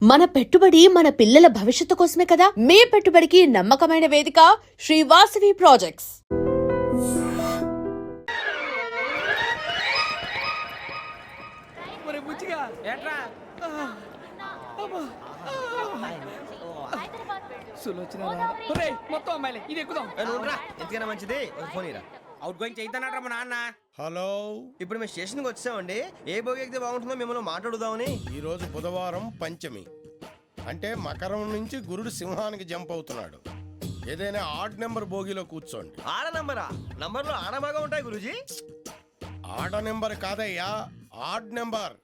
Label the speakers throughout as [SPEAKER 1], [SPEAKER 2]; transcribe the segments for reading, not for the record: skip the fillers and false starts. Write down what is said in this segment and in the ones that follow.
[SPEAKER 1] మన పెట్టుబడి మన పిల్లల భవిష్యత్తు కోసమే కదా. మీ పెట్టుబడికి నమ్మకమైన వేదిక శ్రీ వాసవి ప్రాజెక్ట్స్.
[SPEAKER 2] మొత్తం అమ్మాయిలే ఇది ఎక్కుదాం.
[SPEAKER 3] ఎందుకైనా మంచిది ఫోన్ ఇరా.
[SPEAKER 2] అవుట్ గోయింగ్ చేద్దానట్రా మా నాన్న.
[SPEAKER 4] హలో,
[SPEAKER 3] ఇప్పుడు మేము స్టేషన్కి వచ్చామండి. ఏ బోగి ఎక్కితే బాగుంటుందో మిమ్మల్ని మాట్లాడుదామని.
[SPEAKER 4] ఈరోజు బుధవారం పంచమి, అంటే మకరం నుంచి గురుడు సింహానికి జంప్ అవుతున్నాడు. ఏదైనా ఆడ్ నెంబర్ బోగిలో కూర్చోండి.
[SPEAKER 3] ఆడ నంబరా? నంబర్లో ఆడ బాగా ఉంటాయి గురూజీ.
[SPEAKER 4] ఆడ నెంబర్ కాదయ్యా, ఆడ్ నెంబర్,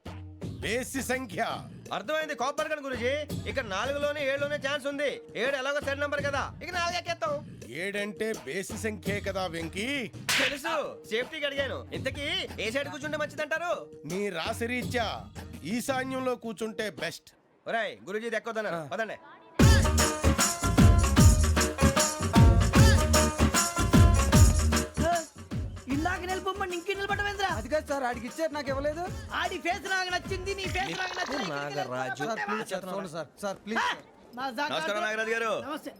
[SPEAKER 4] బేసి సంఖ్య.
[SPEAKER 3] అర్థమైంది, కాపర్ కానీ గురూజీ. ఇక్కడ 4లోనే 7లోనే ఛాన్స్ ఉంది. 7 ఎలాగో సెడ్ నంబర్ కదా, ఇక 4 ఎక్కేస్తాం.
[SPEAKER 4] 7 అంటే బేసి సంఖ్యే కదా వెంకీ.
[SPEAKER 3] తెలుసు, సేఫ్టీకి అడిగాను. ఇంతకీ ఏ సైడ్ కూర్చుంటే మంచిదంటారు?
[SPEAKER 4] నీ రాశి రీత్యా ఈశాన్యంలో కూర్చుంటే బెస్ట్.
[SPEAKER 3] ఒరాయ్ గురూజీ దెక్కొద్దన్నారు, పదండి.
[SPEAKER 2] ఇందాక నిలబొమ్మని ఇంకే నిలబడమేంద్రా?
[SPEAKER 5] అది కాదు సార్, ఆడికి ఇచ్చారు, నాకు ఇవ్వలేదు.
[SPEAKER 2] ఆడి ఫేస్ నాకు నచ్చింది, నీ ఫేస్ నాకు నచ్చింది.
[SPEAKER 3] నాగరాజు.
[SPEAKER 5] Sir please.
[SPEAKER 3] నమస్కారం నాగరాజు గారు.
[SPEAKER 2] నమస్తే.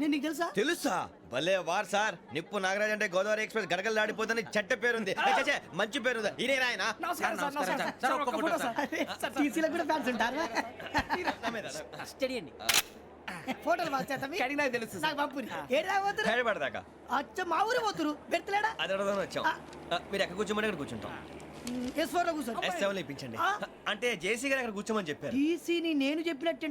[SPEAKER 2] నేను నీకు తెలుసా?
[SPEAKER 3] తెలుసా? భలే వార్ సార్. నిప్పు నాగరాజ్ అంటే గోదావరి ఎక్స్ప్రెస్ గడగలు దాడిపోతుంది చెట్ట పేరుంది. మంచి పేరు. ఇదే ఆయన.
[SPEAKER 2] నమస్కారం సార్, నమస్కారం సార్. ఒక్క ఫోటో సార్. టీసీలో కూడా ఫ్యాన్స్ ఉంటారా? స్టడీ అండి. ఫోటోలు మార్చేస్తాం. కడిగి నాకు తెలుసు. నాకు పంపుని. ఏడా పోతురు?
[SPEAKER 3] హైదరాబాద్.
[SPEAKER 2] అచ్చ మా ఊరు పోతురు. పెడతలేడా?
[SPEAKER 3] అది అడగదామని వచ్చాం. మీరు ఎక్కడ కూర్చోమని అక్కడ కూర్చుంటాం.
[SPEAKER 2] S4 లో కూర్చో.
[SPEAKER 3] S7 ఇప్పించండి. అంటే జేసీ గారు అక్కడ కూర్చోమని చెప్పారు.
[SPEAKER 2] టీసీని నేను చెప్పినట్టు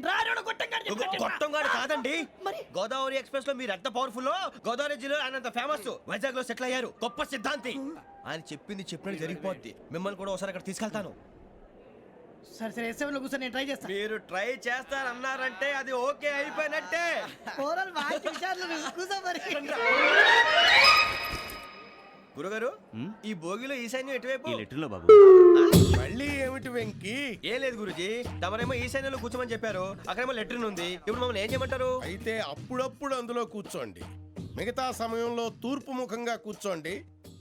[SPEAKER 3] గొట్టంగాడు కాదండి.
[SPEAKER 2] మరి
[SPEAKER 3] గోదావరి ఎక్స్ప్రెస్ లో మీరు ఎంత పవర్ఫుల్, గోదావరి జిల్లా ఆయన ఫేమస్. వైజాగ్ లో సెటిల్ అయ్యారు, గొప్ప సిద్ధాంతి. ఆయన చెప్పింది చెప్పినట్టు జరిగిపోద్ది. మిమ్మల్ని కూడా ఒకసారి అక్కడ తీసుకెళ్తాను.
[SPEAKER 2] సరే సరే, S7 లో కూర్చొని నేను ట్రై చేస్తాను.
[SPEAKER 3] మీరు ట్రై చేస్తారన్నారంటే అది ఓకే అయిపోయినట్టే.
[SPEAKER 2] ఓరల్ వాయిస్ విచారణ కూర్చో మరి.
[SPEAKER 3] గురుగారు, ఈ భోగిలో ఈశాన్యం ఎటువైపు?
[SPEAKER 4] మళ్ళీ ఏమిటి వెంకీ?
[SPEAKER 3] ఏం లేదు గురుజీ, తమరేమో ఈశాన్యంలో కూర్చోమని చెప్పారు. అక్కడేమో లెట్రిన్ ఉంది. ఇప్పుడు మమ్మల్ని ఏం చేయమంటారు?
[SPEAKER 4] అయితే అప్పుడప్పుడు అందులో కూర్చోండి, మిగతా సమయంలో తూర్పు ముఖంగా కూర్చోండి.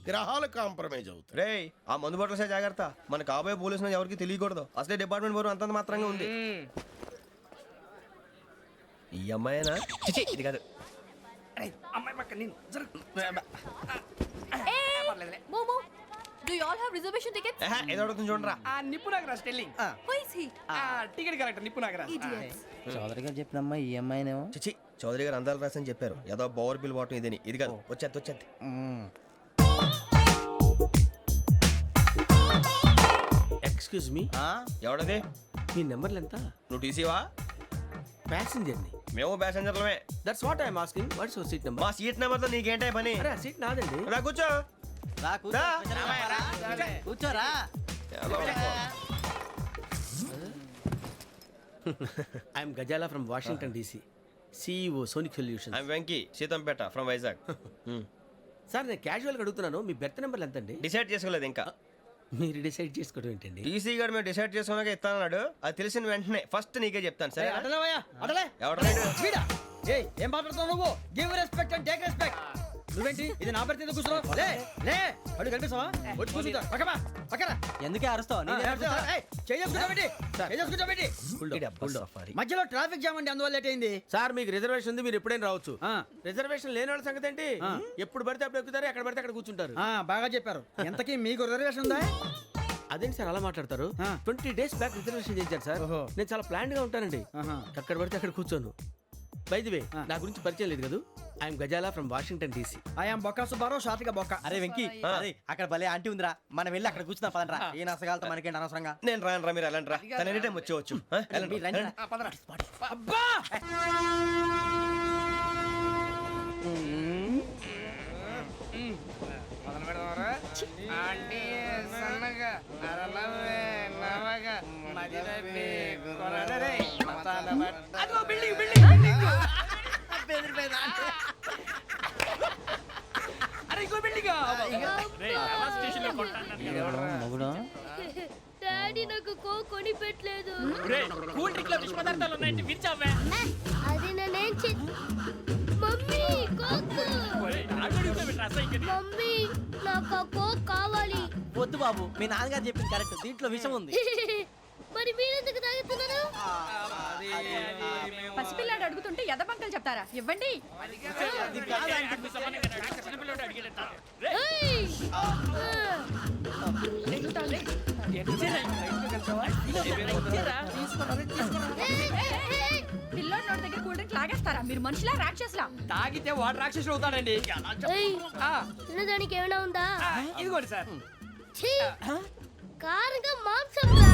[SPEAKER 4] గ్రహాలు కాంప్రమైజ్ అవుతాయి.
[SPEAKER 3] రేయ్, ఆ మందు బట్టలసే జాగ్రత్త. మన కాబోయే పోలీసులు ఎవరికి తెలియకూడదు. అసలే డిపార్ట్మెంట్ బోరు అంతంత మాత్రంగా ఉంది. ఈ అమ్మాయినా? చిచి, ఇది కాదు.
[SPEAKER 2] అమ్మాయి పక్క నేను
[SPEAKER 6] Momo, do you all have reservation tickets?
[SPEAKER 3] ఏదో అడుగుతుంది చూడరా.
[SPEAKER 2] నిప్పు Nagaraj telling.
[SPEAKER 6] Who is he?
[SPEAKER 2] Ticket correct, నిప్పు నాగరాజ్.
[SPEAKER 6] Idiots.
[SPEAKER 5] చౌదరి గారు చెప్పినమ్మా ఈ అమ్మాయినేమో.
[SPEAKER 3] చిచి, చౌదరి గారు అందాలు రాసని చెప్పారు. ఏదో బోర్ బిల్ వాటం ఇదని. ఇది కాదు, వచ్చేది.
[SPEAKER 7] Excuse me,
[SPEAKER 3] ఎవడది?
[SPEAKER 7] మీ నెంబర్లు ఎంత?
[SPEAKER 3] నువ్వు టీసీవా?
[SPEAKER 7] ప్యాసింజర్ ని.
[SPEAKER 3] మేము ప్యాసెంజర్లమే.
[SPEAKER 7] That's what I'm asking. What's your seat number?
[SPEAKER 3] మా సీట్ నెంబర్తో నీకేంటే పని?
[SPEAKER 7] అరే, ఆ సీట్ నాదండి.
[SPEAKER 3] రా కూర్చో. రా.
[SPEAKER 5] కూర్చోరా.
[SPEAKER 7] I am Gazala from Washington DC, CEO Sonic Solutions.
[SPEAKER 3] I am Venky, Seethampeta from Vizag.
[SPEAKER 7] Sir, నేను క్యాజువల్గా అడుగుతున్నాను, మీ బెర్త్ నెంబర్లు ఎంత అండి?
[SPEAKER 3] డిసైడ్ చేసుకోలేదు ఇంకా.
[SPEAKER 7] మీరు డిసైడ్ చేసుకోవడం ఏంటండి?
[SPEAKER 3] టీసీ గారు మేము డిసైడ్ చేసుకున్నాక ఇస్తానన్నాడు. అది తెలిసిన వెంటనే ఫస్ట్ నీకే చెప్తాను. సరే?
[SPEAKER 5] అటలే
[SPEAKER 3] ఎవడ
[SPEAKER 5] ఏం మాట్లాడుతున్నావు నువ్వు? Give respect and take respect. నువ్వేంటి ఇది నా పరిస్థితి ఎందుకు కూర్చున్నావు? లే అడు కనిపిస్తావా? వచ్చి కూర్చుంటా. పక్కన ఎందుకే అరుస్తావు? మధ్యలో ట్రాఫిక్ జామ్ అండి, అందువల్ల లేట్ అయింది.
[SPEAKER 7] సార్, మీకు రిజర్వేషన్ ఉంది, మీరు ఎప్పుడైనా రావచ్చు. రిజర్వేషన్ లేని వాళ్ళ సంగతి ఏంటి? ఎప్పుడు పడితే అప్పుడు ఎక్కుతారు, ఎక్కడ పడితే అక్కడ కూర్చుంటారు.
[SPEAKER 5] బాగా చెప్పారు. ఎంతకీ మీకు రిజర్వేషన్ ఉందా?
[SPEAKER 7] అదేంటి సార్ అలా మాట్లాడతారు? 20 days బ్యాక్ రిజర్వేషన్ చేయించారు సార్. నేను చాలా ప్లాన్డ్ గా ఉంటానండి. అక్కడ పడితే అక్కడ కూర్చోను. బై ది వే, నా గురించి పరిచయం లేదు కదా. I am Gazala from Washington DC.
[SPEAKER 5] I am బొక్క సుబ్బారావు, షార్ట్గా బొక్క. అరే వెంకీ, అక్కడ భలే ఆంటీ ఉందిరా, మనం వెళ్ళి అక్కడ కూర్చున్నా పదనరా. ఏ నసగాలతో మనకేంటి అనవసరంగా.
[SPEAKER 3] నేను రాను, మీరు వెళ్ళండి రా. తన ఎనీ టైం వచ్చేవచ్చు.
[SPEAKER 2] అబ్బా
[SPEAKER 6] డాడీ నాకు కోక్ కొని పెట్టలేదు.
[SPEAKER 2] కూల్ డ్రింక్ లో విష పదార్థాలు ఉన్నాయంటే విరిచావే.
[SPEAKER 6] అది నేనేం మమ్మీ కోక్. మమ్మీ నాకు కోక్ కావాలి.
[SPEAKER 5] వద్దు బాబు, మీ నాన్నగారు చెప్పింది కరెక్ట్, దీంట్లో విషయం ఉంది.
[SPEAKER 6] మరి మీరెందుకు తాగుతున్నారు?
[SPEAKER 8] పసిపిల్లాడు అడుగుతుంటే ఎదబంకలు చెప్తారా? ఇవ్వండి.
[SPEAKER 6] ఏయ్!
[SPEAKER 8] పిల్లోడి నోటి దగ్గర కూల్ డ్రింక్ లాగేస్తారా? మీరు మనుషులా రాక్షసులా?
[SPEAKER 5] తాగితే వాడు రాక్షసుడు అవుతాడండి.
[SPEAKER 6] ఏయ్! తినడానికి ఏమైనా ఉందా?
[SPEAKER 5] ఇదిగోండి సార్.
[SPEAKER 6] ఛీ! కారంగా మాంసం రా.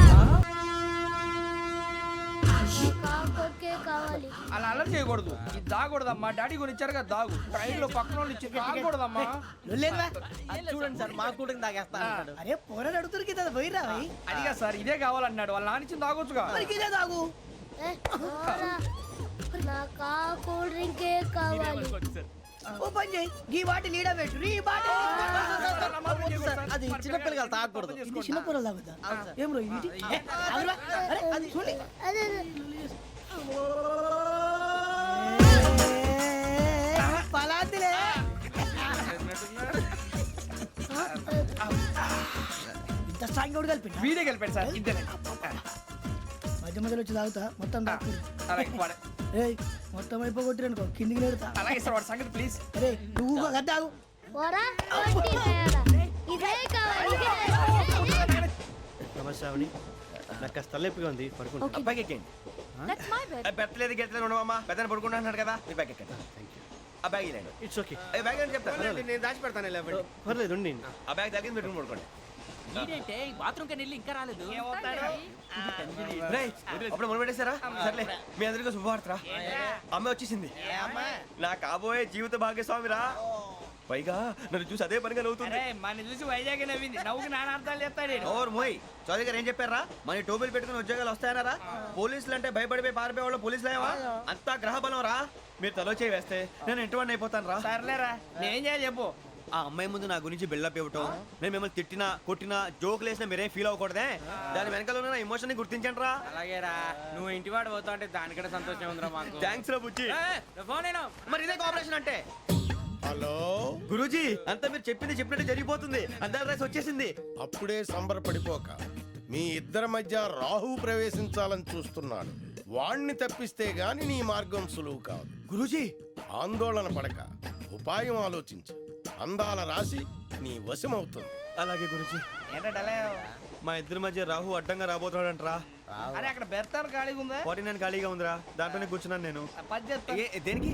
[SPEAKER 6] కాకొక్కే కావాలి.
[SPEAKER 5] అలా అల్లరి చేయకూడదు. ఇది దాగకూడదమ్మా. డాడీ కొని ఇచ్చారు కదా దాగు. ట్రైన్ లో పక్కన వాళ్ళు ఇచ్చి తాగకూడదమ్మా.
[SPEAKER 2] లేదువా?
[SPEAKER 5] చూడండి సార్, మా కూడా తాగేస్తా.
[SPEAKER 2] అరే పోరాడు అడుగుతారు కదా పోయిరా భయ్.
[SPEAKER 5] అడిగా సార్, ఇదే కావాలన్నాడు. వాళ్ళ నాన్న ఇచ్చింది తాగొచ్చుగా.
[SPEAKER 2] మరి ఇదే తాగు.
[SPEAKER 6] ఏ, పోరా. నాకు ఆ కూల్ డ్రింకే కావాలి.
[SPEAKER 2] ఓ పని చేయి, ఈ బాటిల్ ఈడ పెట్టు. ఈ బాటిల్
[SPEAKER 5] అది చిన్నపిల్లలు తాగకూడదు.
[SPEAKER 2] ఇది చిన్న పొరలు తాగుతా. ఏం రో ఇది? ఏ, ఆగురా. అరే అది చూడండి.
[SPEAKER 6] అదే
[SPEAKER 2] పలాతిలే. ఇంత స్ట్రాంగ్ కూడా కలిపి
[SPEAKER 5] వీడే గెలిపాడు సార్. ఇంతేనే.
[SPEAKER 2] మధ్య మధ్యలో వచ్చి తాగుతా మొత్తం తాగు.
[SPEAKER 5] అలాగే వాడు.
[SPEAKER 2] ఏయ్ మొత్తం అయిపోగొట్టిరనుకో కిందికి నేడుతా.
[SPEAKER 5] అలాగే సార్, వాడు సంగతి ప్లీజ్.
[SPEAKER 2] అరే నువ్వు కదా తాగు.
[SPEAKER 6] పోరా. వడ్డీ తేడా. ఇదే కావాలి. ఇదే.
[SPEAKER 3] నమస్కారం. నాకు కాస్త తలెప్పిగా ఉంది, పడుకుంటా. అబ్బాయికి ఎక్కండి.
[SPEAKER 8] That's my bed.
[SPEAKER 3] పెట్టలేదు గెట్టలేదు ఉండవమ్మా. పెద్దని పడుకుంటున్నాడు కదా, మీ బ్యాగ్ ఎక్కండి. ఆ బ్యాగ్ ఇలాండి. It's okay. బ్యాగ్ అని చెప్తాను, నేను దాచి పెడతాను. పర్లేదు ఉండి. ఆ బ్యాగ్ తగ్గింది పెట్టుకుని పడుకోండి.
[SPEAKER 5] బాత్రూమ్ కని ఇంకా రాలేదు.
[SPEAKER 3] రేయ్, అప్పుడు మొదలు పెట్టేశారా? సర్లే, మీ అందరికీ శుభవార్తరా. అమ్మ వచ్చేసింది. నా కాబోయే జీవిత భాగ్యస్వామిరా. పైగా నన్ను చూసి అదే పనిగా నవ్వుతుంది.
[SPEAKER 5] మన చూసి వైజాగ్ నవ్వింది. నవ్వుకి నాన్న అర్థాలు చెప్తాడు.
[SPEAKER 3] ఓర్ మోయ్, చౌదరి గారు ఏం చెప్పారా? మన టోబీలు పెట్టుకుని ఉద్యోగాలు వస్తాయనరా? పోలీసులు అంటే భయపడిపోయి పారిపోయే వాళ్ళు పోలీసులు ఏవా? అంతా గ్రహ బలం రా. మీరు తలో చేయి వేస్తే నేను ఇంటివాడిని అయిపోతాను రా.
[SPEAKER 5] సర్లేరా, నేనేం చేయాలి చెప్పు.
[SPEAKER 3] ఆ అమ్మాయి ముందు నా గురించి బిల్డప్ ఇవ్వటం, నేను మిమ్మల్ని తిట్టినా కొట్టినా జోకులు వేసినా మీరేం ఫీల్ అవ్వకూడదే. దాని వెనకాల ఉన్న ఎమోషన్ ని గుర్తించండి రా.
[SPEAKER 5] అలాగేరా, నువ్వు ఇంటి వాడు పోతా అంటే దానికంటే సంతోషం ఉందిరా మాకు.
[SPEAKER 3] థ్యాంక్స్ రా బుజ్జి.
[SPEAKER 5] ఫోన్ అయినా
[SPEAKER 3] మరి ఇదే కోఆపరేషన్ అంటే.
[SPEAKER 4] హలో
[SPEAKER 3] గురూజీ, అంతా మీరు చెప్పింది చెప్పినట్టు జరిగిపోతుంది. అందాల రైస్ వచ్చేసింది.
[SPEAKER 4] అప్పుడే సంబరపడిపోక మీ ఇద్దరి మధ్య రాహు ప్రవేశించాలని చూస్తున్నాడు. వాణ్ణి తప్పిస్తే గాని నీ మార్గం సులువు కాదు.
[SPEAKER 3] గురూజీ,
[SPEAKER 4] ఆందోళన పడక ఉపాయం ఆలోచించు. అందాల రాశి నీ వశమవుతుంది.
[SPEAKER 3] అలాగే గురూజీ.
[SPEAKER 5] ఏంటంటే
[SPEAKER 3] మా ఇద్దరి మధ్య రాహు అడ్డంగా రాబోతున్నాడంట్రా.
[SPEAKER 5] అరే అక్కడ బెర్తాను ఖాళీగా ఉందా?
[SPEAKER 3] 49 ఖాళీగా ఉందిరా, దాంట్లోనే కూర్చున్నాను నేను.
[SPEAKER 5] పది చెప్తా.
[SPEAKER 3] దేనికి?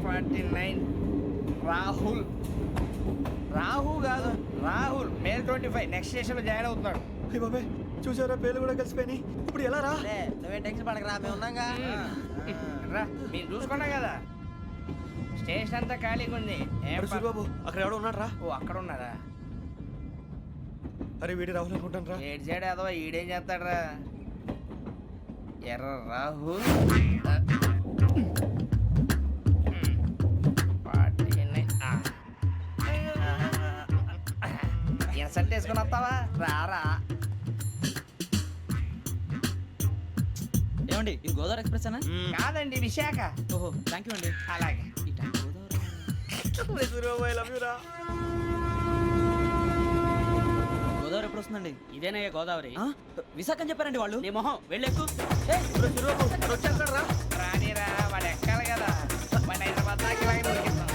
[SPEAKER 5] 49 రాహుల్. రాహు కాదు, రాహుల్. మే 25 నెక్స్ట్ స్టేషన్ లో జాయిన్ అవుతున్నాడు.
[SPEAKER 3] అయ్య బాబాయ్, చూసారా పేర్లు కూడా కలిసిపోయినాయి. ఇప్పుడు ఎలా రా?
[SPEAKER 5] నువ్వే టెన్షన్ పడకరా, మేము ఉన్నాగా. రా, మీరు చూసుకున్నా కదా స్టేషన్ అంతా ఖాళీగా ఉంది.
[SPEAKER 3] అరే సూరిబాబు, అక్కడ ఎవడో ఉన్నాడు రా.
[SPEAKER 5] ఓ అక్కడ ఉన్నారా?
[SPEAKER 3] అరే వీడి రాహుల్ అనుకుంటాను రా.
[SPEAKER 5] ఏడు సైడ్ అదో ఈడేం చేస్తాడరా? ఎర్ర రాహుల్. సెట్ వేసుకుని వస్తావా? రారా.
[SPEAKER 9] ఏమండి, ఇది గోదావరి ఎక్స్ప్రెస్ అనా?
[SPEAKER 5] కాదండి, విశాఖ.
[SPEAKER 9] ఓహో, థ్యాంక్ యూ అండి.
[SPEAKER 5] అలాగే.
[SPEAKER 3] సూరిబాబు, ఐ లవ్ యు రా.
[SPEAKER 9] గోదావరి ఎప్పుడు వస్తుందండి?
[SPEAKER 5] ఇదేనయ్య గోదావరి.
[SPEAKER 9] విశాఖ అని చెప్పారండి వాళ్ళు. నీ మొహం వెళ్ళెక్కు.
[SPEAKER 3] వచ్చేస్తాడు రా.
[SPEAKER 5] రానిరా, వాడు ఎక్కాలి కదా. వాడు హైదరాబాద్ దాకా ఇలాగే ఉరికిస్తాం.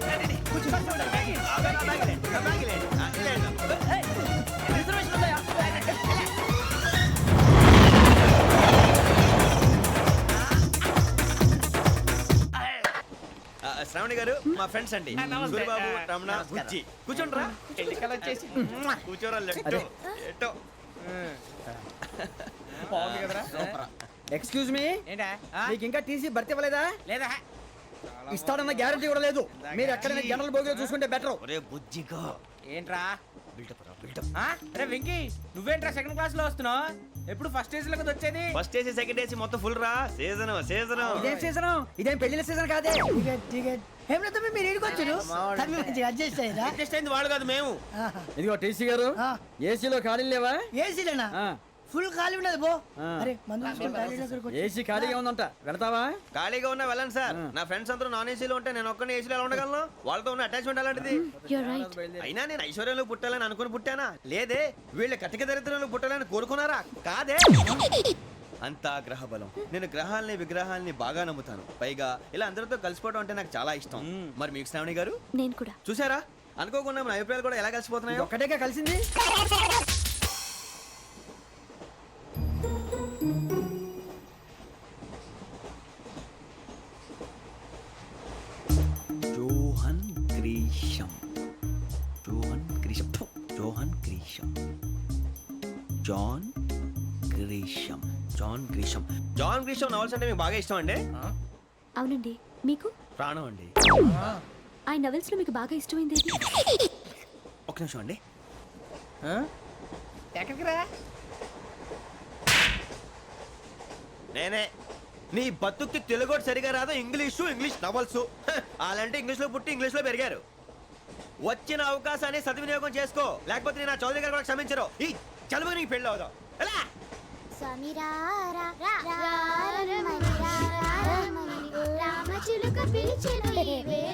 [SPEAKER 5] రండి, కూర్చోండి.
[SPEAKER 9] రిజర్వేషన్ ఉందా?
[SPEAKER 3] శ్రావణి గారు మా ఫ్రెండ్స్ అండి.
[SPEAKER 5] నమస్తే.
[SPEAKER 3] సూరిబాబు, రమణ,
[SPEAKER 5] నమస్కారం.
[SPEAKER 3] బుజ్జి. కూర్చోండి రా.
[SPEAKER 5] ఎన్నికలు వచ్చేసి
[SPEAKER 3] కూర్చోరా. లెట్టో ఎట్టో.
[SPEAKER 5] బాగుంది కదరా?
[SPEAKER 9] ఎక్స్క్యూజ్ మీ,
[SPEAKER 5] ఏంటా?
[SPEAKER 9] మీకు ఇంకా టీసీ భర్తీ ఇవ్వలేదా?
[SPEAKER 5] లేదా
[SPEAKER 9] ఇస్తాడన్న గ్యారంటీ కూడా లేదు. మీరు ఎక్కడైనా జనరల్ బోగిలో చూసుకుంటే బెటర్.
[SPEAKER 3] ఒరే బుజ్జిగా,
[SPEAKER 5] ఏంట్రా?
[SPEAKER 3] బిల్డప్ రా, బిల్డప్.
[SPEAKER 5] అరే వెంకీ, నువ్వేంట్రా సెకండ్ క్లాస్ లో వస్తున్నావు? ఎప్పుడు ఫస్ట్ ఏజ్ లో కదా వచ్చేది?
[SPEAKER 3] ఫస్ట్ ఏసీ సెకండ్ ఏసీ మొత్తం ఫుల్ రా. Season season.
[SPEAKER 9] ఇదేం సీజన్? ఇదేం పెళ్లిన సీజన్ కాదే.
[SPEAKER 2] టికెట్ టికెట్ ఏం లేదు మీరు ఇడికొచ్చారు. అడ్జస్ట్ అయ్యారా?
[SPEAKER 3] అడ్జస్ట్ అయింది వాళ్ళు కాదు, మేము.
[SPEAKER 9] ఇదిగో టీసీ గారు, ఏసీలో ఖాళీ లేవా?
[SPEAKER 2] ఏసీలేనా? ఫుల్ ఖాళీ ఉండదు బో అరే మందు తీసుకొని టాయిలెట్ దగ్గరకు వచ్చి-
[SPEAKER 9] ఏసీ ఖాళీగా ఉందంట వెళ్తావా
[SPEAKER 3] ఖాళీగా ఉన్నా వెళ్ళండి సార్ నా ఫ్రెండ్స్ అందరూ నాన్ ఏసీలో ఉంటే నేను ఒక్కనే ఏసీలో ఎలా ఉండగలను వాళ్ళతో ఉన్న అటాచ్మెంట్ అలాంటిది
[SPEAKER 6] You're right.
[SPEAKER 3] అయినా నేను ఐశ్వర్యంలో పుట్టాలని అనుకుని పుట్టానా లేదే వీళ్ళ కటిక దరిద్రంలో పుట్టాలని కోరుకున్నారా కాదే అంతా గ్రహ బలం నేను గ్రహాలని విగ్రహాలని బాగా నమ్ముతాను పైగా ఇలా అందరితో కలిసిపోవడం అంటే నాకు చాలా ఇష్టం మరి మీకు శ్రావణి గారు
[SPEAKER 6] నేను కూడా.
[SPEAKER 3] చూసారా అనుకోకుండా మన అభిప్రాయాలు కూడా ఎలా కలిసిపోతున్నాయో
[SPEAKER 9] ఒక్కటేగా కలిసింది
[SPEAKER 3] జోహన్ గ్రీషం జోహన్ గ్రీషం ఫు, John Grisham John Grisham John Grisham John Grisham novels అంటే మీకు బాగా ఇష్టం అండి
[SPEAKER 6] అవునండి. మీకు?
[SPEAKER 3] ప్రాణం అండి
[SPEAKER 6] ఆ నవెల్స్ లో మీకు బాగా ఇష్టమైంది ఏది?
[SPEAKER 3] ఒక నిమిషం అండి
[SPEAKER 2] ఎక్కడికి రా
[SPEAKER 3] నేనే నీ బతుక్కి తెలుగు కూడా సరిగా రాదు ఇంగ్లీష్ నవల్స్ అలాంటి ఇంగ్లీష్లో పుట్టి ఇంగ్లీష్లో పెరిగారు వచ్చిన అవకాశాన్ని సద్వినియోగం చేసుకో లేకపోతే నేను నా చౌదరి గారు కూడా క్షమించరు ఈ చదువు నీకు పెళ్ళి అవుదాం ఎలా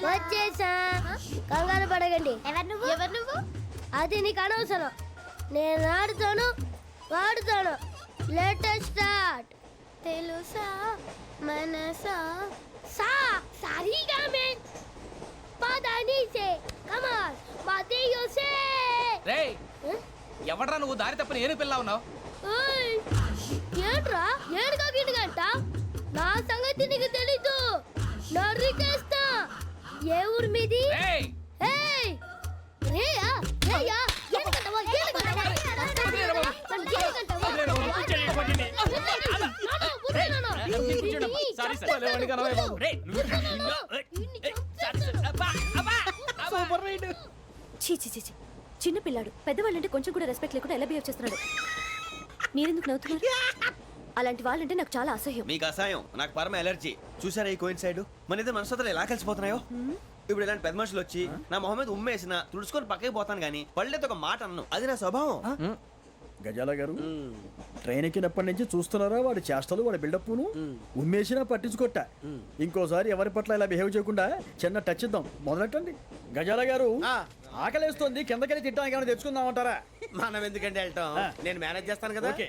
[SPEAKER 6] వచ్చేసా. కంగారు పడకండి. ఎవరు నువ్వు? అది నీకు అనవసరం. నేను ఆడుతాను వాడుతాను. Latest start. తెలుసా మనసా సా సారీగా మే పదని సే కమాన్ మదియో సే.
[SPEAKER 5] రేయ్ ఎవడ్రా నువ్వు దారి తప్పని ఏను పిల్ల ఉన్నావు?
[SPEAKER 6] ఓయ్ ఏంట్రా ఏడుగా గిడుగంట? నా సంగతి నీకు తెలీదు. నరికేస్తా. ఏ ఊరు మీది?
[SPEAKER 5] రేయ్
[SPEAKER 6] ఏయ్ రేయా రేయా ఏడుగంటవా ఏడుగంటవా చీ చీ చీ చీ. చిన్న పిల్లాడు పెద్దవాళ్ళంటే కొంచెం కూడా రెస్పెక్ట్ లేకుండా ఎలా బిహేవ్ చేస్తున్నాడు. మీరెందుకు నవ్వుతున్నారు? అలాంటి వాళ్ళంటే నాకు చాలా అసహ్యం.
[SPEAKER 3] మీకు అసహాయం నాకు పరమ ఎలర్జీ చూసారా ఈ కోయిన్ సైడ్ మన ఇద్దరు మనసులో ఎలా కలిసిపోతున్నాయో ఇప్పుడు ఇలాంటి పెద్ద మనుషులు వచ్చి నా మొహం మీద ఉమ్మేసిన తుడుచుకొని పక్కకి పోతాను కానీ పళ్ళేతో ఒక మాట అన్ను అది నా స్వభావం
[SPEAKER 9] గజాల గారు ట్రైన్ ఎక్కినప్పటి నుంచి చూస్తున్నారా వాడి చేష్టలు వాడి బిల్డప్ను ఉమ్మేసినా పట్టించుకోట ఇంకోసారి ఎవరి పట్ల ఇలా బిహేవ్ చేయకుండా చిన్న టచ్ ఇద్దాం మొదలెట్టండి గజాల గారు ఆకలేస్తోంది కిందకెళ్ళి తిట్టడానికి ఏమైనా తెచ్చుకుందామంటారా
[SPEAKER 7] మనం ఎందుకంటే వెళ్తాం నేను మేనేజ్ చేస్తాను కదా
[SPEAKER 9] ఓకే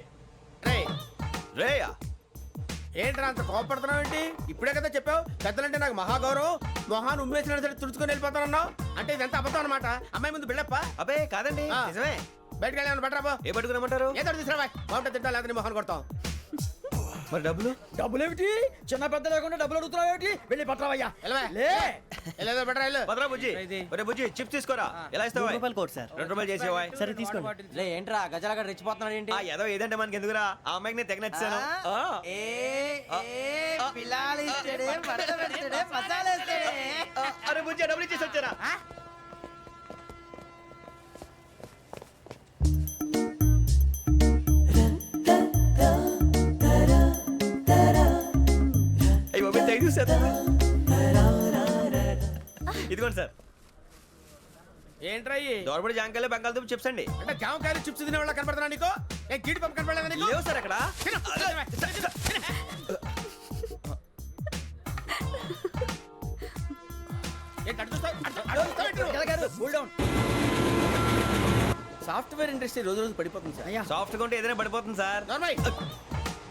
[SPEAKER 3] రేయా
[SPEAKER 7] ఏంట్రా అంత కోపడుతున్నావు ఏంటి? ఇప్పుడే కదా చెప్పావు పెద్దలంటే నాకు మహాగౌరవం మొహాన్ని ఉమ్మేసిన సరే తుడుచుకొని వెళ్ళిపోతానన్నావు అంటే ఇదంతా అబద్ధం అనమాట అమ్మాయి ముందు బిళ్ళప్ప
[SPEAKER 3] అబ్బే కాదండి
[SPEAKER 7] ఆ.
[SPEAKER 3] నిజమే
[SPEAKER 7] బయటకు వెళ్ళామని బట్రాబో
[SPEAKER 3] ఏ పట్టుకురమ్మంటారు
[SPEAKER 7] ఏదో తీసుకురా బాగుంటుంది తింటా లేదా నీ మొహాన్ని కొడతాం
[SPEAKER 3] మరి డబ్బులు
[SPEAKER 9] డబ్బులేమిటి చిన్న పెద్ద లేకుండా డబ్బులు అడుగుతున్నావు ఏమిటి వెళ్ళి పట్టరావయ్యా
[SPEAKER 7] వెళ్ళవా?
[SPEAKER 9] లే
[SPEAKER 7] వెళ్ళేదో బట్రా వెళ్ళు
[SPEAKER 3] భద్రా బుజ్జి ఒరే బుజ్జి చిప్స్ తీసుకోరా ఎలా ఇస్తావా
[SPEAKER 2] కోట్ సార్.
[SPEAKER 3] 2 రూపాయలు చేసేవా
[SPEAKER 2] సరే తీసుకోండి.
[SPEAKER 5] లే ఏంట్రా గజాల రెచ్చిపోతున్నాడు ఏంటి?
[SPEAKER 3] ఆ ఏదో ఏదంటే మనకి ఎందుకురా ఆ అమ్మాయికి నేను తెగ నచ్చాను అరే బుజ్జి డబ్బులు ఇచ్చేసి వచ్చారా అయ్యి బాబు థ్యాంక్ యూ సార్ ఇదిగోండి సార్
[SPEAKER 7] ఏంట్రా ఇయి?
[SPEAKER 3] దోరబడి జాంకాయలు బంగాళదుంప చిప్స్ అండి
[SPEAKER 7] అంటే జామకాయలు చిప్స్ తినే వాళ్ళ కనపడుతున్నా నీకు ఏ జీడి పంపు కనపడలేదా నీకు
[SPEAKER 3] లేవు సార్ అక్కడ
[SPEAKER 7] తిను, తిను. ఏంటి అటు చూస్తావు? అటు చూస్తావు ఏంటి నువ్వు?
[SPEAKER 9] గజాల గారు కూల్ డౌన్
[SPEAKER 7] సాఫ్ట్వేర్ ఇండస్ట్రీ రోజు రోజు పడిపోతుంది సార్
[SPEAKER 9] అయ్యా
[SPEAKER 3] సాఫ్ట్ గా ఉంటే ఏదైనా పడిపోతుంది సార్
[SPEAKER 7] నార్మల్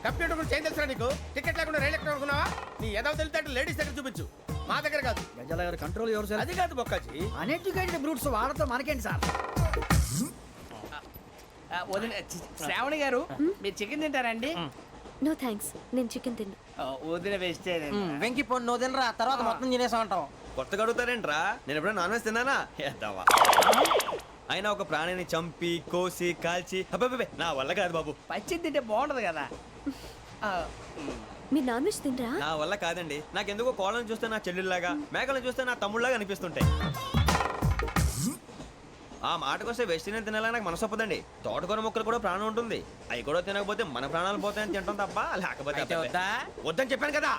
[SPEAKER 7] కంప్యూటర్ గురించి ఏం తెలుసా నీకు టికెట్ లేకుండా రైలు ఎక్కడ అనుకున్నావా నీ ఏదో తెలితే లేడీస్ దగ్గర చూపించు మా దగ్గర కాదు
[SPEAKER 9] గజాల గారు కంట్రోల్ ఎవరు సార్
[SPEAKER 7] అది కాదు బొక్కాజీ
[SPEAKER 9] అన్ఎడ్యుకేటెడ్ బ్రూట్స్ వాడతో మనకేంటి సార్
[SPEAKER 2] శ్రావణి గారు మీరు చికెన్ తింటారండి?
[SPEAKER 6] No thanks. నేను చికెన్ తిన్నా.
[SPEAKER 2] వదిన వేస్తే
[SPEAKER 5] వెంకి పొన్ను నువ్వు తినరా తర్వాత మొత్తం తినేసా ఉంటాం.
[SPEAKER 3] కొత్తగా అడుగుతారేంట్రా నేను ఎప్పుడైనా నాన్ వెజ్ తిన్నానా ఎద్దావా అయినా ఒక ప్రాణిని చంపి కోసి కాల్చి అబ్బబ్బబ్బే, నా వల్ల కాదు బాబు
[SPEAKER 2] పచ్చి తింటే బాగుంటది కదా.
[SPEAKER 6] మీరు నాన్ వెజ్ తినరా?
[SPEAKER 3] నా వల్ల కాదండి నాకెందుకో కోళ్ళని చూస్తే నా చెల్లెళ్ళలాగా మేకలను చూస్తే నా తమ్ముళ్ళలాగా అనిపిస్తుంటాయి ఆ మాటకొస్తే వెస్టిరియన్ తినాలని నాకు మనసు ఒప్పదండి తోటకూర మొక్కలు కూడా ప్రాణం ఉంటుంది అవి కూడా తినకపోతే మన ప్రాణాలు పోతాయని తింటాం తప్ప లేకపోతే అబ్బబ్బే. వద్దని చెప్పాను కదా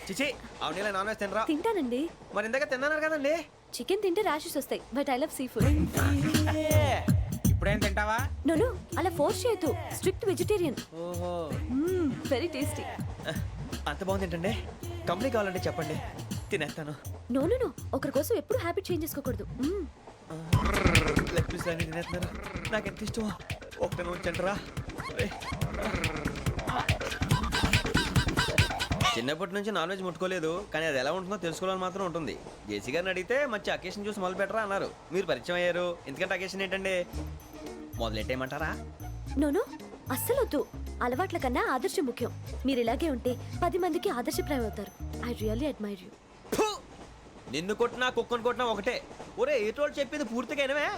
[SPEAKER 3] చిచి అవునీ నాన్ వెజ్ తినరా
[SPEAKER 6] తింటానండి.
[SPEAKER 3] మరి ఇందాక తిన్నాను కదండి
[SPEAKER 6] చికెన్ తింటే ర్యాషెస్ వస్తాయి but I love seafood.
[SPEAKER 2] ఎప్పుడేం తింటావా?
[SPEAKER 6] నో అలా ఫోర్స్ చేయొద్దు. Strict vegetarian.
[SPEAKER 7] ఓహో
[SPEAKER 6] వెరీ టేస్టీ.
[SPEAKER 3] అంత బాగుంది ఏంటంటే కంప్లీట్ కావాలంటే చెప్పండి తినేస్తాను.
[SPEAKER 6] నో ఒకరి కోసం ఎప్పుడు హ్యాబిట్ చేంజ్ చేసుకోకూడదు.
[SPEAKER 3] లెగ్ పీస్ అన్ని తినేస్తున్నాను. నాకు ఎంత ఇష్టమో ఒకటే ఉంచండి రా. చిన్నప్పటి నుంచి నాన్ వెజ్ ముట్టుకోలేదు, కానీ అది ఎలా ఉంటుందో తెలుసుకోవాలని మాత్రం ఉంటుంది. జేసీ గారిని అడిగితే మంచి అకేషన్ చూసి మొదలు పెట్టరా అన్నారు. మీరు పరిచయం అయ్యారు, ఎందుకంటే అకేషన్ ఏంటండి మొదలెట్టేయమంటారా?
[SPEAKER 6] నో అస్సలు వద్దు. అలవాట్ల కన్నా ఆదర్శం ముఖ్యం. మీరు ఇలాగే ఉంటే 10 మందికి ఆదర్శప్రాయం అవుతారు. I really admire you.
[SPEAKER 3] నిన్ను కొట్టినా కుక్కను కొట్టినా ఒకటే. ఒరే ఏటోళ్ళు చెప్పింది పూర్తిగా వినవే.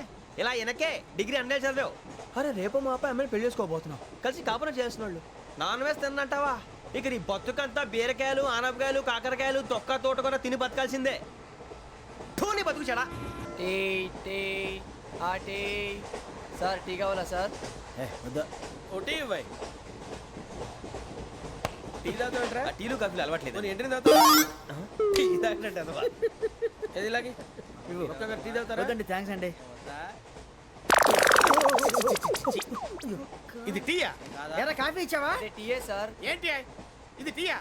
[SPEAKER 3] ఇలా వెనకే డిగ్రీ అన్నే చదివావు. అరే రేపు మా అబ్బాయి అమ్మని పెళ్లి చేసుకోబోతున్నావు, కలిసి కాపురం చేసిన వాళ్ళు నాన్ వెజ్ తిన్నంటావా? ఇక నీ బతుకంతా బీరకాయలు ఆనపకాయలు కాకరకాయలు తొక్క తోట కూడా తిని బతకాల్సిందే. నీ బతుకు చెడా.
[SPEAKER 5] టీ టీ ఆ టీ సార్ టీ కావాలా సార్?
[SPEAKER 7] ఒకటి ఇవ్వాయి. టీ తాగుతావేంట్రా?
[SPEAKER 3] టీలు కాఫీలు అలవాట్లేదు.
[SPEAKER 7] ఏంటి తాగుతావు?
[SPEAKER 3] టీ తాగినట్టు అదవా.
[SPEAKER 7] ఏది ఇలాగే ఒక్కొక్క టీ తాగుతారా?
[SPEAKER 9] థ్యాంక్స్ అండి.
[SPEAKER 2] ఇది టీయా?
[SPEAKER 5] ఎరా కాఫీ ఇచ్చావా? టీయే సార్.
[SPEAKER 2] ఏంటి ఇది టీయా?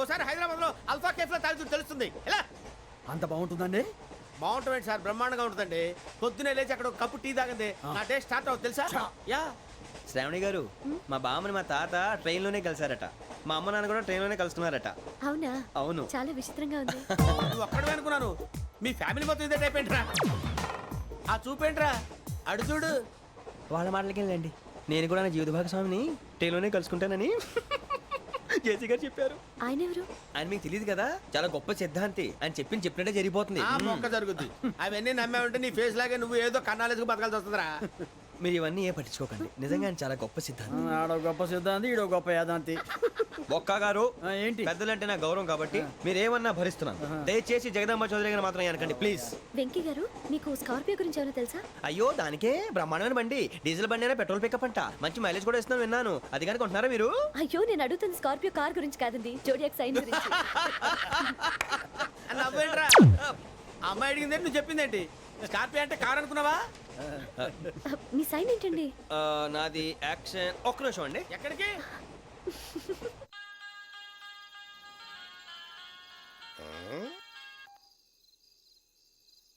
[SPEAKER 2] ఓసారి హైదరాబాద్ లో అల్ఫా కేఫ్ లో తాగుతూ తెలుస్తుంది. ఎలా
[SPEAKER 9] అంత బాగుంటుందండి?
[SPEAKER 2] బాగుంటుంది సార్, బ్రహ్మాండంగా ఉంటుందండి. పొద్దునే లేచి అక్కడ ఒక కప్పు టీ తాగింది నా డే స్టార్ట్ అవుతుంది తెలుసా?
[SPEAKER 3] యా శ్రావణి గారు, మా బామ్మని మా తాత ట్రైన్లోనే కలిసారట. మా అమ్మ నాన్న కూడా ట్రైన్లోనే కలుస్తున్నారట.
[SPEAKER 6] అవునా?
[SPEAKER 3] అవును.
[SPEAKER 6] చాలా విచిత్రంగా ఉంది.
[SPEAKER 2] నువ్వు ఒక్కడే అనుకున్నాను, మీ ఫ్యామిలీ మొత్తం ఇదే టైప్ ఏంట్రా? ఆ చూపేంట్రా అడు చూడు.
[SPEAKER 3] వాళ్ళ మాటలకి వెళ్ళండి. నేను కూడా నా జీవిత భాగస్వామిని ట్రైన్లోనే కలుసుకుంటానని జేసీ గారు చెప్పారు.
[SPEAKER 6] ఆయన ఎవరు?
[SPEAKER 3] ఆయన మీకు తెలియదు కదా, చాలా గొప్ప సిద్ధాంతి అని చెప్పినట్టే జరిగిపోతుంది.
[SPEAKER 2] ఆ మొక్క జరుగుద్ది. అవన్నీ నమ్మే ఉంటే నీ ఫేస్ లాగే నువ్వు ఏదో కన్నాలేసుకు బతకాల్సి వస్తుందిరా.
[SPEAKER 3] మీరు ఇవన్నీ ఏ పట్టించుకోకండి, నిజంగా ఆయన చాలా గొప్ప సిద్ధాంతి.
[SPEAKER 9] ఆడో గొప్ప సిద్ధాంతి, ఈడో గొప్ప యాదాంతి.
[SPEAKER 3] బొక్క గారు
[SPEAKER 9] ఏంటి?
[SPEAKER 3] పెద్దలంటే నా గౌరవం కాబట్టి మీరు ఏమన్నా భరిస్తున్నాను. దయచేసి జగదాంబ చౌదరి గారు మాత్రం అనకండి ప్లీజ్.
[SPEAKER 6] వెంకీ గారు, మీకు స్కార్పియో గురించి ఏమైనా తెలుసా?
[SPEAKER 3] అయ్యో దానికే బ్రహ్మాండమైన బండి, డీజిల్ బండి అయినా పెట్రోల్ పికప్ అంట, మంచి మైలేజ్ కూడా ఇస్తున్నాను విన్నాను. అది కానీ కొంటున్నారా మీరు?
[SPEAKER 6] అయ్యో నేను అడుగుతుంది స్కార్పియో కార్ గురించి కాదండి, జోడియాక్ సైన్ గురించి.
[SPEAKER 2] నవ్వేంట్రా? అమ్మాయి అడిగిందేంటి, నువ్వు చెప్పిందేంటి? స్కార్పియో అంటే కార్ అనుకున్నావా?
[SPEAKER 6] మీ సైన్ ఏంటండి?
[SPEAKER 3] నాది యాక్షన్. ఒక్క నిమిషం అండి.
[SPEAKER 2] ఎక్కడికి?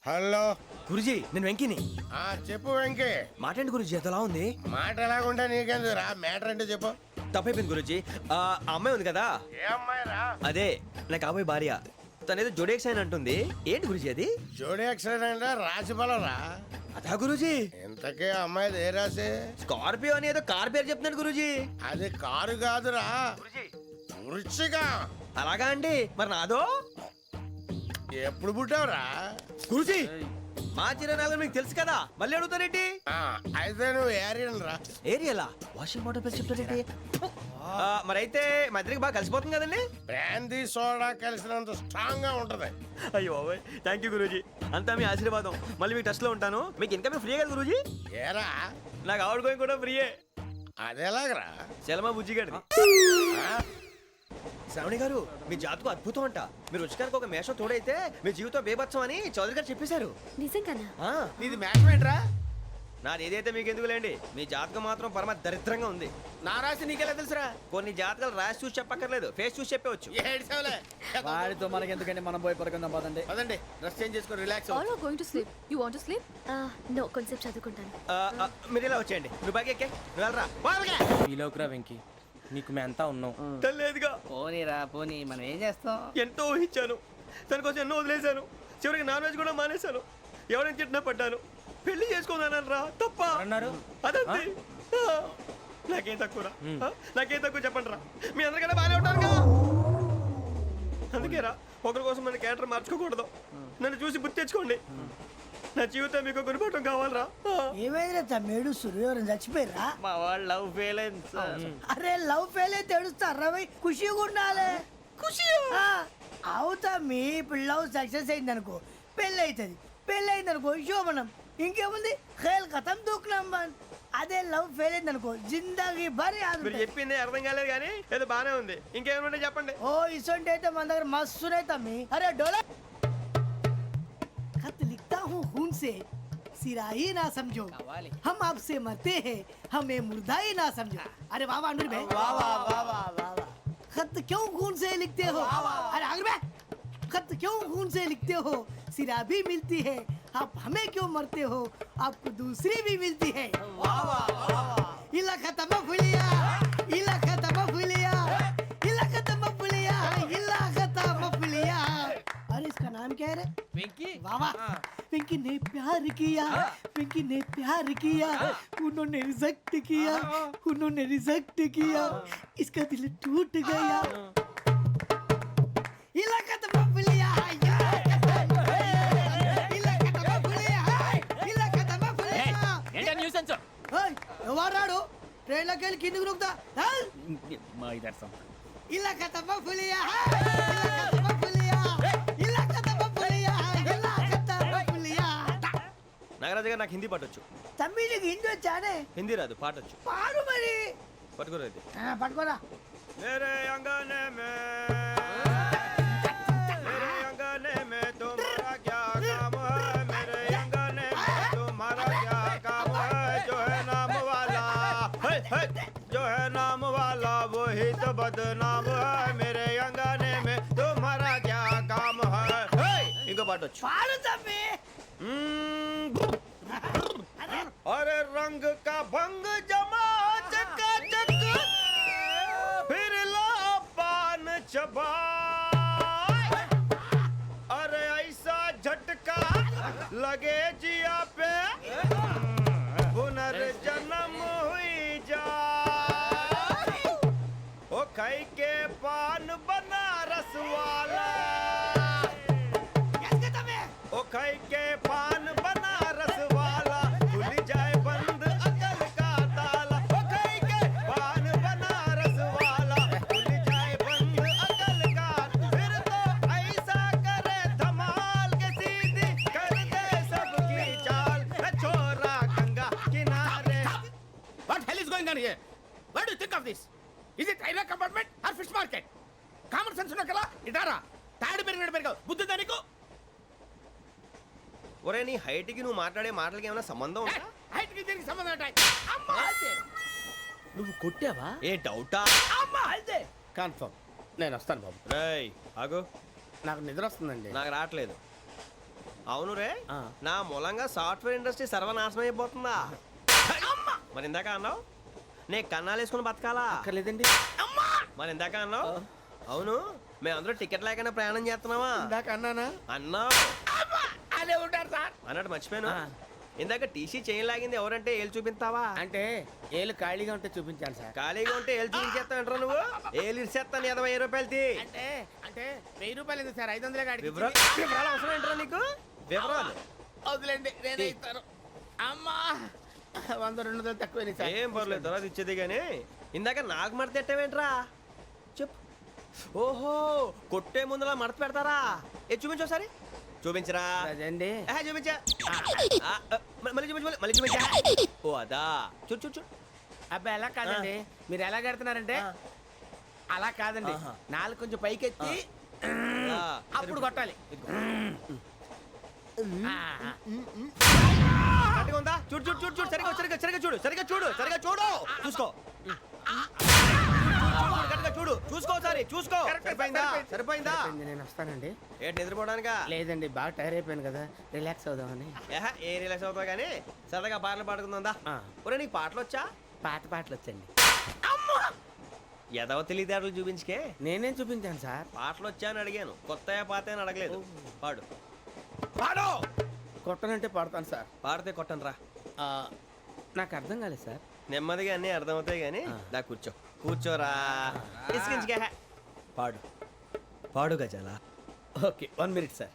[SPEAKER 4] హలో
[SPEAKER 3] గురుజీ నేను వెంకిని.
[SPEAKER 4] చెప్పు వెంకీ.
[SPEAKER 3] మాట్లాడండి గురుజీ, ఎంతలా ఉంది?
[SPEAKER 4] మాట ఎలాగుంటా నీకెందుకు రా, మ్యాటర్ అంటే చెప్పు.
[SPEAKER 3] తప్పైపోయింది గురుజీ. ఆ అమ్మాయి ఉంది కదా,
[SPEAKER 4] ఏ అమ్మాయి రా?
[SPEAKER 3] అదే నా కాబోయే భార్య. తనేదో జోడేక్స్ అని అంటుంది. ఏంటి గురుజీ అది?
[SPEAKER 4] జోడి యాక్సిడెంట్ రాసి రా.
[SPEAKER 3] అదా గురుజీ?
[SPEAKER 4] ఇంతకే అమ్మాయి ఏ రాసి?
[SPEAKER 3] స్కార్పియో అని ఏదో కార్ పేరు చెప్తున్నాడు గురుజీ.
[SPEAKER 4] అది కారు కాదురా, వృచ్చిక.
[SPEAKER 3] అలాగా అండి, మరి నాదో?
[SPEAKER 4] ఎప్పుడు పుట్టావురా?
[SPEAKER 3] గురుజీ మా చిరనాలు మీకు తెలుసు కదా, మళ్ళీ అడుగుతారేంటి?
[SPEAKER 4] అయితే నువ్వు ఏరియన్ రా.
[SPEAKER 3] ఏరియలా? వాషింగ్ వాటర్ పేరు చెప్తారేంటి? మరైతే మా ఇద్దరికి బాగా కలిసిపోతుంది కదండి.
[SPEAKER 4] బ్రాందీ సోడా కలిసినంత స్ట్రాంగ్ గా ఉంటది.
[SPEAKER 3] అయ్యో థ్యాంక్ యూ గురూజీ, అంతా మీ ఆశీర్వాదం. మళ్ళీ మీకు టచ్ లో ఉంటాను. మీకు ఇన్కమ్ ఫ్రీ కదా గురూజీ?
[SPEAKER 4] ఏరా
[SPEAKER 3] నాకు ఆవిడ గోయింగ్ కూడా ఫ్రీయే.
[SPEAKER 4] అదేలాగరా?
[SPEAKER 3] చలమా బుజ్జి గారిది. శ్రావణి గారు మీ జాతకు అద్భుతం అంట. మీరు రుచికారికి ఒక మేషం తోడైతే మీ జీవితం బేబత్సం అని చౌదరి గారు చెప్పేశారు.
[SPEAKER 6] నిజంగానా?
[SPEAKER 2] నీది మ్యాచ్ ఏంట్రా?
[SPEAKER 3] నాది ఏదైతే మీకు ఎందుకులేండి, మీ జాతకం మాత్రం పరమ దరిద్రంగా ఉంది.
[SPEAKER 2] నా రాసి నీకెలా తెలుసురా?
[SPEAKER 3] కొన్ని జాతకాలు రాసి చూసి చెప్పక్కర్లేదు, ఫేస్ చూసి చెప్పవచ్చు.
[SPEAKER 2] ఏడ్చావులే.
[SPEAKER 9] వాడితో మనకి ఎందుకంటే మనం పోయి పడుకుందాం పదండి.
[SPEAKER 2] పదండి, డ్రెస్ చేంజ్ చేసుకొని relax
[SPEAKER 8] All are going to sleep. You want to sleep?
[SPEAKER 6] No, కొంచెం చదువుకుంటాను.
[SPEAKER 3] మీరు ఇలా వచ్చేయండి. నువ్వు బాగా ఎక్కే నువ్వు వెళ్ళరా.
[SPEAKER 5] ఈలోకురా వెంకీ, నీకు మేమంతా ఉన్నాం.
[SPEAKER 3] తెలియదుగా.
[SPEAKER 5] పోనీరా పోనీ, మనం ఏం చేస్తాం?
[SPEAKER 3] ఎంతో ఊహించాను, తన కోసం ఎన్నో వదిలేశాను. చివరికి నాన్ వెజ్ కూడా మానేశాను. ఎవరైనా తిట్టినా పడ్డాను. పెళ్లి చేసుకుందానని రా తప్ప
[SPEAKER 5] అన్నారు?
[SPEAKER 3] అదంతే. నాకేం తక్కువరా? నాకేం తక్కువ చెప్పండి రా. మీ అందరికన్నా బాగానే ఉంటారు కదా. అందుకే రా, ఒకరి కోసం మన క్యారెక్టర్ మార్చుకోకూడదు. నన్ను చూసి గుర్తు తెచ్చుకోండి. నా జీవితం మీకు గురిపటం కావాలరా.
[SPEAKER 2] ఏమైనా తమ్మేడు సూర్యవరం చచ్చిపోయిరా?
[SPEAKER 3] మా వాళ్ళు లవ్ ఫెయిల్ అయింది సార్.
[SPEAKER 2] అరే లవ్ ఫెయిల్ అయితే ఏడుస్తారా? ఖుషిగా ఉండాలి. ఖుషి అవుతా. మీ ఇప్పుడు లవ్ సక్సెస్ అయింది అనుకో, పెళ్ళి అవుతుంది. పెళ్ళి అయింది అనుకో శోభనం. ఇంకేముంది, ఖేల్ కథం దూకునాం బాన్. అదే లవ్ ఫెయిల్ అయింది అనుకో, జిందాగీ భారీ.
[SPEAKER 3] మీరు చెప్పింది అర్థం కాలేదు కానీ ఏదో బానే ఉంది. ఇంకేమైనా చెప్పండి.
[SPEAKER 2] ఓ ఇసొంటి అయితే మన దగ్గర మస్తునే తమ్మి. అరే డోలా खत लिखता हूँ खून से, सिरा ही ना समझो, हम आपसे मरते हैं, हमें मुर्दा ही ना समझो। अरे वाह वाह अनुर भाई, वाह वाह वाह वाह वाह। खत क्यों खून से लिखते हो? अरे अनुर भाई, खत क्यों खून से लिखते हो? सिरा भी मिलती है, आप हमें क्यों मरते हो? आपको दूसरी भी मिलती है। वाह वाह वाह। इला खत्म फुलिया, इला खत्म फुलिया, इला खत्म फुलिया, इला खत्म फुलिया। अरे इसका नाम क्या है रे?
[SPEAKER 5] వెంకీ
[SPEAKER 2] वाह वाह। पिंकी ने प्यार किया, पिंकी ने प्यार किया, उन्होंने रिजेक्ट किया, उन्होंने रिजेक्ट किया, इसका दिल टूट गया। इलाका तो बबलिया, इलाका तो बबलिया, इलाका तो बबलिया।
[SPEAKER 5] ఏంటా న్యూసెన్స్
[SPEAKER 2] ओए, ఎవరు రాడు? ట్రైన్లోకి వెళ్ళి కిందికి నొక్కుతా.
[SPEAKER 5] మా ఇదర్సం
[SPEAKER 2] ఇలాకా तो बबलिया, इलाका तो बबलिया, इलाका तो बबलिया, इलाका तो बबलिया।
[SPEAKER 3] నాగరాజు గారు నాకు హిందీ పాటొచ్చు.
[SPEAKER 2] తమ్మి నీకు హిందీ వచ్చానే?
[SPEAKER 3] హిందీ రాదు పాటొచ్చు.
[SPEAKER 2] పాడు మరి.
[SPEAKER 3] పట్టుకోలేదు.
[SPEAKER 2] పట్టుకోరా.
[SPEAKER 3] मेरे अंगने में मेरे अंगने में तुम्हारा क्या काम है? मेरे अंगने में तुम्हारा क्या काम है? जो है नाम वाला जो है नाम वाला वही तो बदनाम है. मेरे अंगने में तुम्हारा क्या काम है? इनको पाटो.
[SPEAKER 2] పాడు తమ్మి.
[SPEAKER 3] अरे रंग का भंग जमा चकाचक फिर ला पान चबा. अरे ऐसा झटका लगे जिया पे पुनर्जन्म हुई जा. ओ खाई के पान बनारस वाला, ओ खाई के पान बनारस वाला खुल जाए बंद अकल का ताला. ओ खाई के पान बनारस वाला खुल जाए बंद अकल का. फिर तो ऐसा करे धमाल के सीधी कर दे सबकी चाल. छोरा गंगा किनारे.
[SPEAKER 7] What hell is going on here? What do you think of this? Is it railway compartment or fish market? Common sense ఉన్న కదా ఇటారా తాడు పెరిగినట్టు పెరిగావు బుద్ధి దానికి.
[SPEAKER 3] ఒరే నీ హైట్ కి నువ్వు మాట్లాడే మాటలకి ఏమైనా సంబంధం ఉందా?
[SPEAKER 7] హైట్ కి దీనికి సంబంధం ఉంటాయి. అమ్మా అదే నువ్వు కొట్టావా?
[SPEAKER 3] ఏ డౌటా?
[SPEAKER 7] అమ్మా అదే కన్ఫర్మ్. నేను వస్తాను బాబు.
[SPEAKER 3] రేయ్ ఆగు.
[SPEAKER 7] నాకు నిద్ర వస్తుందండి.
[SPEAKER 3] నాకు రావట్లేదు. అవును రే,
[SPEAKER 7] ఆ.
[SPEAKER 3] నా మూలంగా సాఫ్ట్వేర్ ఇండస్ట్రీ సర్వనాశనం అయిపోతుందా? మరి ఇందాక అన్నావు నే కన్నాలు వేసుకుని బతకాలా?
[SPEAKER 7] అక్కర్లేదండి.
[SPEAKER 3] మరి ఇందాక అన్నావు అవును మేమందరూ టికెట్ లేకుండా ప్రయాణం చేస్తున్నావా?
[SPEAKER 7] ఇందాక అన్నానా?
[SPEAKER 3] అన్నావు.
[SPEAKER 7] అదే ఉంటారు సార్.
[SPEAKER 3] అన్నట్టు మర్చిపోయాను.
[SPEAKER 7] ఆ.
[SPEAKER 3] ఇందాక టీసీ చైన్ లాగింది ఎవరంటే ఏళ్ళు చూపిస్తావా?
[SPEAKER 7] అంటే ఏళ్ళు ఖాళీగా ఉంటే చూపించాను సార్.
[SPEAKER 3] ఖాళీగా ఉంటే ఏళ్ళు చూపించేస్తావు నువ్వు. ఏళ్ళు ఇచ్చేస్తాను 20 రూపాయలది.
[SPEAKER 7] అంటే అంటే 1000 రూపాయలు ఎందుకు సార్? 500 కాడికి
[SPEAKER 3] వివరాలు అవసరం ఏంట్రా నీకు? వివరాలు
[SPEAKER 7] వదిలేండి నేనే ఇస్తాను. అమ్మా 100-200 తక్కువ సార్.
[SPEAKER 3] ఏం పర్లేదు తర్వాత ఇచ్చేది కానీ ఇందాక నాకు మడత పెట్టావేంట్రా? చెప్పు. ఓహో కొట్టే ముందులా మడత పెడతారా? ఏ చూపించు ఒకసారి. చూపించరా?
[SPEAKER 7] అదండి.
[SPEAKER 3] చూపించా. మళ్ళీ చూపించు మళ్ళీ చూపించా. ఓ అదా చూడు చూడు చూడు.
[SPEAKER 7] అబ్బాయి ఎలా కాదండి, మీరు ఎలా కడుతున్నారంటే అలా కాదండి. నాలుగు కొంచెం పైకెత్తి అప్పుడు కొట్టాలి.
[SPEAKER 3] గట్టిగా ఉందా? చూడు చూడు చూడు చూడు సరిగా సరిగా సరిగా చూడు సరిగా చూడు సరిగా చూడు చూసుకో. గట్టిగా చూడు చూసుకో ఒకసారి చూసుకో. సరిపోయిందా? సరిపోయిందా?
[SPEAKER 7] నేను వస్తానండి.
[SPEAKER 3] ఏంటి నిద్రపోవడానికా?
[SPEAKER 7] లేదండి బాగా టైర్ అయిపోయాను కదా, రిలాక్స్ అవుదామని.
[SPEAKER 3] ఏ రిలాక్స్ అవుతావు కానీ సరదాగా పాటలు పాడుకుందా?
[SPEAKER 7] ఆ.
[SPEAKER 3] ఒరే నీకు పాటలు వచ్చా?
[SPEAKER 7] పాత పాటలు వచ్చండి.
[SPEAKER 3] ఎదవ తెలివితేటలు చూపించుకే.
[SPEAKER 7] నేనేం చూపించాను సార్?
[SPEAKER 3] పాటలు వచ్చా అని అడిగాను, కొత్త పాత అని అడగలేదు. పాడు
[SPEAKER 7] పాడు. కొట్టనంటే పాడతాను సార్.
[SPEAKER 3] పాడితే కొట్టను రా.
[SPEAKER 7] నాకు అర్థం కాలేదు సార్.
[SPEAKER 3] నెమ్మదిగా అన్నీ అర్థమవుతాయి కానీ దా కూర్చో. కూర్చోరా. ఇసుకించుకే. పాడు పాడు గజాల.
[SPEAKER 7] Okay 1 minute sir.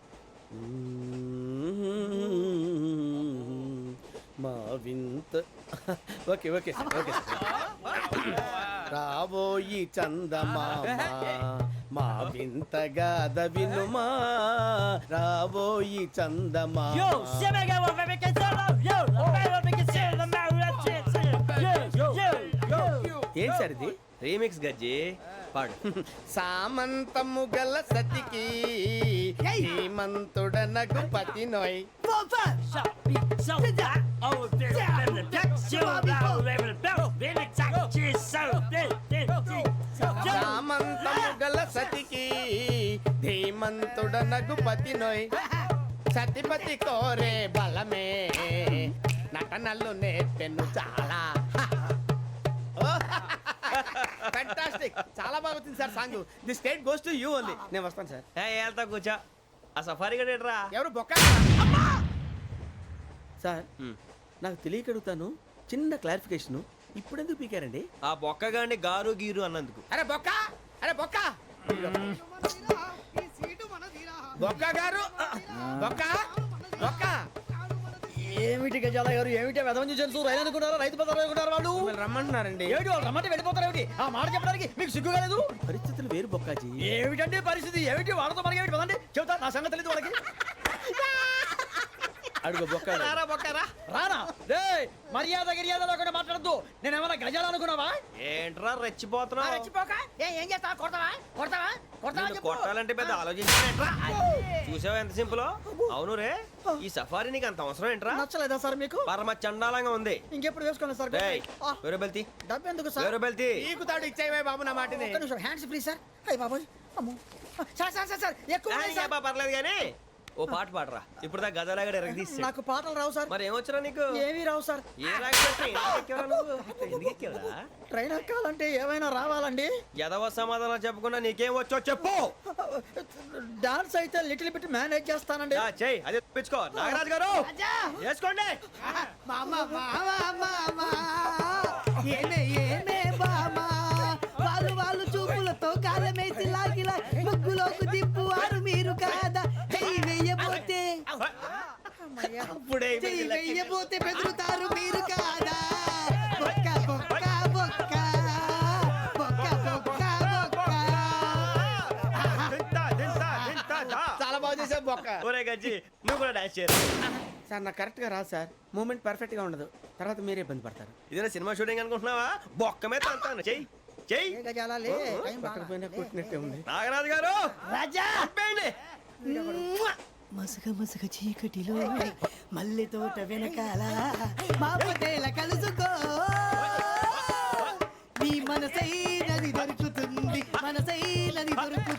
[SPEAKER 7] మా వింత. Okay okay sir okay sir. రాబోయి చందమామ మా వింతగా వినుమా. రాబోయి చందమామ. ఏంటి ఏంటి సార్ ఇది?
[SPEAKER 3] రీమిక్స్ గజ్జి పాడు.
[SPEAKER 4] సామంతము గల సతికి హేమంతుడనగు పతి నోయ్. సామంతము గల సతికి ధీమంతుడనగు పతి నోయ్. సతిపతి కోరే బలమే నటనలు నేర్పెను చాలా. ఫ్యాంటాస్టిక్, చాలా బాగా వచ్చింది sir song. The state goes to you only. నేను వస్తాను సార్.
[SPEAKER 3] వెళ్తా కూర్చో. ఆ సఫారీ గడేట్రా.
[SPEAKER 4] ఎవరు బొక్క?
[SPEAKER 7] సార్ నాకు తెలియక అడుగుతాను, చిన్న క్లారిఫికేషన్. ఇప్పుడు ఎందుకు పీకారండి?
[SPEAKER 3] ఆ బొక్కగాండి గారు గీరు అన్నందుకు.
[SPEAKER 4] అరే బొక్క, అరే బొక్క, బొక్క గారు, బొక్క బొక్క.
[SPEAKER 9] ఏమిటి గజాల గారు, ఏమిటి వెదవం చూసాను రైలు అనుకున్నారా, రైతు బజార్ అనుకున్నారు వాళ్ళు?
[SPEAKER 4] రమ్మంటున్నారండి.
[SPEAKER 9] ఏమిటి వాళ్ళు రమ్మంటే వెళ్ళిపోతారు ఏమిటి? ఆ మాట చెప్పడానికి మీకు సిగ్గు కాలేదు?
[SPEAKER 7] పరిస్థితులు వేరు బొక్కాజీ.
[SPEAKER 9] ఏమిటండి పరిస్థితి, ఏమిటి వాళ్ళతో మనకి ఏమిటి పదండి చెబుతా, నా సంగతి తెలియదు వాళ్ళకి.
[SPEAKER 7] అడుగు బొక్క.
[SPEAKER 9] రానా రే, మర్యాద గిర్యాద లేకుండా మాట్లాడద్దు. నేను ఏమైనా గజాలు అనుకున్నావా?
[SPEAKER 3] ఏంట్రా రెచ్చిపోతున్నావు?
[SPEAKER 2] ఏం చేస్తా కొడతావా కొడతావా కొడతావా
[SPEAKER 3] నిన్ను
[SPEAKER 2] చెప్పు.
[SPEAKER 3] కొట్టాలంటే పెద్ద ఆలోచించానేంట్రా? చూసావా ఎంత సింపుల్? అవును రే, ఈ సఫారీ నీకు అంత అవసరం ఏంట్రా?
[SPEAKER 9] నచ్చలేదా సార్ మీకు?
[SPEAKER 3] పరమ చండాలంగా ఉంది.
[SPEAKER 9] ఇంకెప్పుడు వేసుకోండి సార్.
[SPEAKER 3] ఏయ్, వేరే బెల్తి,
[SPEAKER 9] డబ్బు ఎందుకు సార్?
[SPEAKER 3] వేరే బెల్తి.
[SPEAKER 4] నీకు తాడు ఇచ్చేవే బాబు నా మాటని.
[SPEAKER 9] ఒక్క నిమిషం, హ్యాండ్స్ ఫ్రీ సార్. అయ్యి బాబోయ్, అమ్మో. సార్ సార్ సార్ సార్ ఎక్కువ ఉన్నాయి సార్.
[SPEAKER 3] పర్లేదు కానీ ఓ పాట పాడరా. ఇప్పుడు దా గదలాగడ ఎరగదీసి.
[SPEAKER 9] నాకు పాటలు రావు సార్.
[SPEAKER 3] మరి ఏమొచ్చరా నీకు?
[SPEAKER 9] ఏమీ రావు సార్.
[SPEAKER 3] ఏ రాకపోతే ఎందుకు ఎక్కేవరా నువ్వు? ఎందుకు ఎక్కేవరా?
[SPEAKER 9] ట్రైన్ ఎక్కాలంటే ఏమైనా రావాలండి.
[SPEAKER 3] ఎదవ సమాధానం చెప్పకుండా నీకేం వచ్చో చెప్పు.
[SPEAKER 9] డాన్స్ అయితే లిటిల్ బిట్ మేనేజ్ చేస్తానండి.
[SPEAKER 3] చెయ్యి, అదే తెప్పించుకో. నాగరాజు గారు చేసుకోండి.
[SPEAKER 2] మామ ఏమే ఏమే బామా, వాళ్ళు చూపులతో కాలమేసి లాగిలా ముగ్గులోకి తిప్పువారు మీరు కాదా. చెయ్యి వెయ్యబోతే
[SPEAKER 3] అప్పుడే
[SPEAKER 2] చెయ్యి వెయ్యబోతే బెదురుతారు మీరు కాదా. బొక్క బొక్క బొక్క బొక్క బొక్క బొక్క.
[SPEAKER 4] చాలా బాగా చేసావు బొక్క.
[SPEAKER 3] ఒరే గజ్జి, నువ్వు కూడా డాన్స్ చేయరు.
[SPEAKER 7] సార్ నాకు కరెక్ట్ గా రాదు సార్. మూమెంట్ పర్ఫెక్ట్ గా ఉండదు, తర్వాత మీరే ఇబ్బంది పడతారు.
[SPEAKER 3] ఇదేనా సినిమా షూటింగ్ అనుకుంటున్నావా? బొక్క మీద అంటాను. చెయ్యి చెయ్యి.
[SPEAKER 2] ఏ గజాలా లే, టైం బాగా.
[SPEAKER 7] పక్కన కొట్టినట్టే ఉంది.
[SPEAKER 3] నాగరాజు గారు
[SPEAKER 2] రాజా
[SPEAKER 3] ఆపేయండి.
[SPEAKER 2] మసక మసక చీకటిలో మల్లె తోట వెనకాల మా పటేల కలుసుకో. నీ మనసైనది దొరుకుతుంది, మనసైనది దొరుకుతుంది.